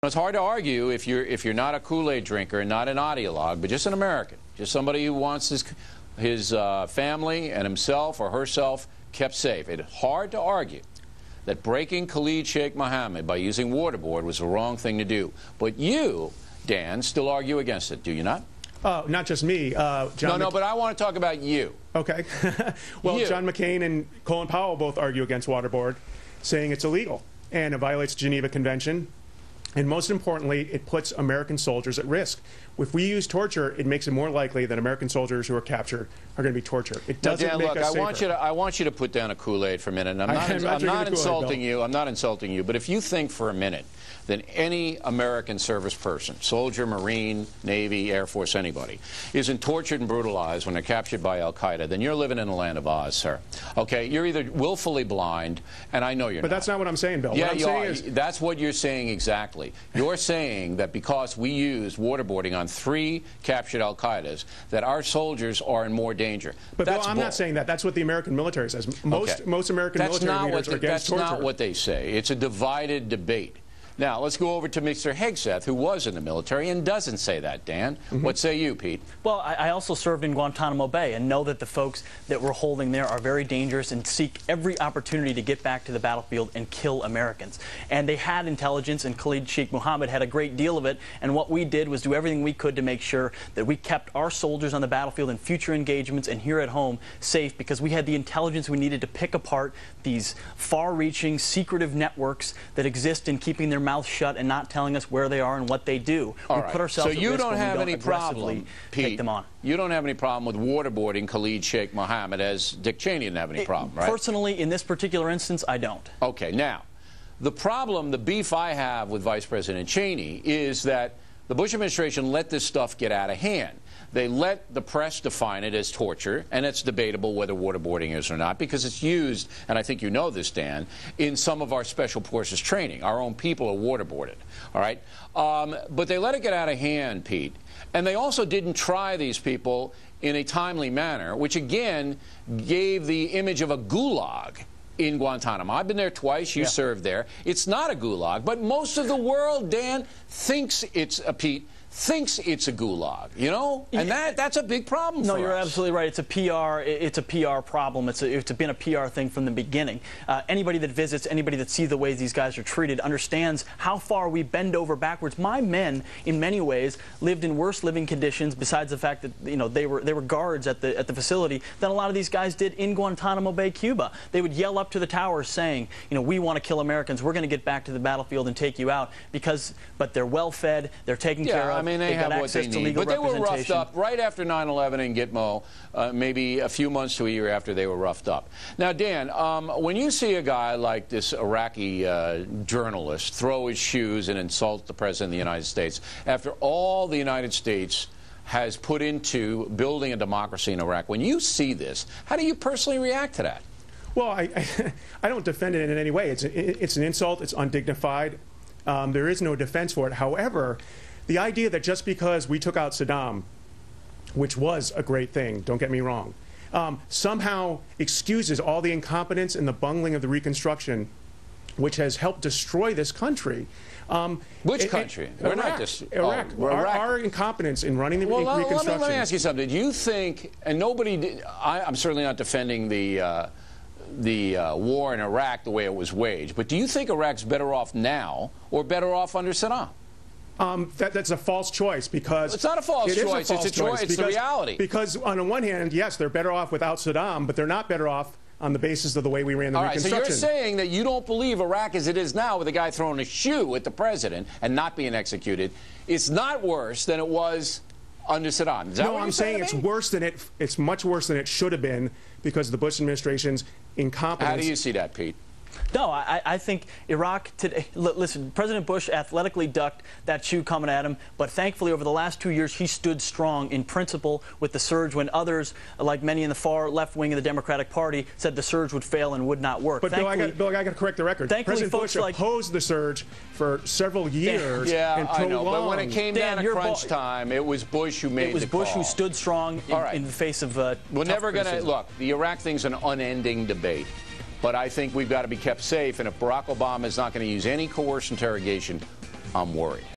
It's hard to argue if you're not a Kool-Aid drinker, not an ideologue, but just an American, just somebody who wants his family and himself or herself kept safe. It's hard to argue that breaking Khalid Sheikh Mohammed by using waterboard was the wrong thing to do. But you, Dan, still argue against it, do you not? Not just me. John no, but I want to talk about you. Okay. Well, you. John McCain and Colin Powell both argue against waterboard, saying it's illegal and it violates the Geneva Convention. And most importantly, it puts American soldiers at risk. If we use torture, it makes it more likely that American soldiers who are captured are going to be tortured. It doesn't Dan, make look, us safer. I want you to put down a Kool-Aid for a minute. And I'm not insulting you. I'm not insulting you. But if you think for a minute that any American service person, soldier, Marine, Navy, Air Force, anybody, isn't tortured and brutalized when they're captured by Al-Qaeda, then you're living in the land of Oz, sir. Okay? You're either willfully blind, and I know you're not. But that's not what I'm saying, Bill. Yeah, what I'm saying is that's what you're saying exactly. You're saying that because we used waterboarding on 3 captured Al-Qaedas, that our soldiers are in more danger. But that's Bill, I'm not saying that. That's what the American military says. Most American military leaders are against torture. That's not what they say. It's a divided debate. Now, let's go over to Mr. Hegseth, who was in the military and doesn't say that, Dan. What say you, Pete? Well, I also served in Guantanamo Bay and know that the folks that we're holding there are very dangerous and seek every opportunity to get back to the battlefield and kill Americans. And they had intelligence, and Khalid Sheikh Mohammed had a great deal of it. And what we did was do everything we could to make sure that we kept our soldiers on the battlefield in future engagements and here at home safe, because we had the intelligence we needed to pick apart these far-reaching, secretive networks that exist in keeping their mouths shut and not telling us where they are and what they do. All we right. put ourselves so at you risk don't have any aggressively problem, Pete, take them on. You don't have any problem with waterboarding Khalid Sheikh Mohammed, as Dick Cheney didn't have any problem, right? Personally, in this particular instance, I don't. Okay, now, the problem, the beef I have with Vice President Cheney is that the Bush administration let this stuff get out of hand. They let the press define it as torture, and it's debatable whether waterboarding is or not, because it's used, and I think you know this, Dan, in some of our special forces training. Our own people are waterboarded, all right? But they let it get out of hand, Pete. And they also didn't try these people in a timely manner, which, again, gave the image of a gulag in Guantanamo. I've been there twice. You served there. It's not a gulag, but most of the world, Dan, thinks it's a thinks it's a gulag, you know, and that's a big problem. No, for you're us. absolutely right. It's a PR problem. It's been a PR thing from the beginning. Anybody that visits, anybody that sees the ways these guys are treated, understands how far we bend over backwards. My men, in many ways, lived in worse living conditions. Besides the fact that they were guards at the facility than a lot of these guys did in Guantanamo Bay, Cuba. They would yell up to the towers saying, we want to kill Americans. We're going to get back to the battlefield and take you out but they're well fed. They're taken care of. I mean, they have what they need. But they were roughed up right after 9/11 in Gitmo, maybe a few months to a year after they were roughed up. Now, Dan, when you see a guy like this Iraqi journalist throw his shoes and insult the President of the United States, after all the United States has put into building a democracy in Iraq, when you see this, how do you personally react to that? Well, I don't defend it in any way. It's an insult. It's undignified. There is no defense for it. However, the idea that just because we took out Saddam, which was a great thing, don't get me wrong, somehow excuses all the incompetence and the bungling of the reconstruction, which has helped destroy this country. Which country? We're not just Iraq. Our incompetence in running the reconstruction. Let me ask you something. Do you think, and nobody did, I'm certainly not defending the war in Iraq the way it was waged, but do you think Iraq's better off now or better off under Saddam? That's a false choice, because it's not a false choice. It's a choice. It's the reality. Because on the one hand, yes, they're better off without Saddam, but they're not better off on the basis of the way we ran the reconstruction. All right, so you're saying that you don't believe Iraq as it is now, with a guy throwing a shoe at the president and not being executed, it's not worse than it was under Saddam. Is that what you're saying? No, I'm saying it's worse than it's much worse than it should have been, because of the Bush administration's incompetence. How do you see that, Pete? No, I think Iraq today, listen, President Bush athletically ducked that shoe coming at him, but thankfully over the last 2 years he stood strong in principle with the surge when others, like many in the far left wing of the Democratic Party, said the surge would fail and would not work. But Bill, I got to correct the record. President Bush opposed the surge for several years. Yeah, I know, but when it came down to crunch time, it was Bush who made the call. It was Bush who stood strong in the face of We're never going to, look, the Iraq thing's an unending debate. But I think we've got to be kept safe, and if Barack Obama is not going to use any coerced interrogation, I'm worried.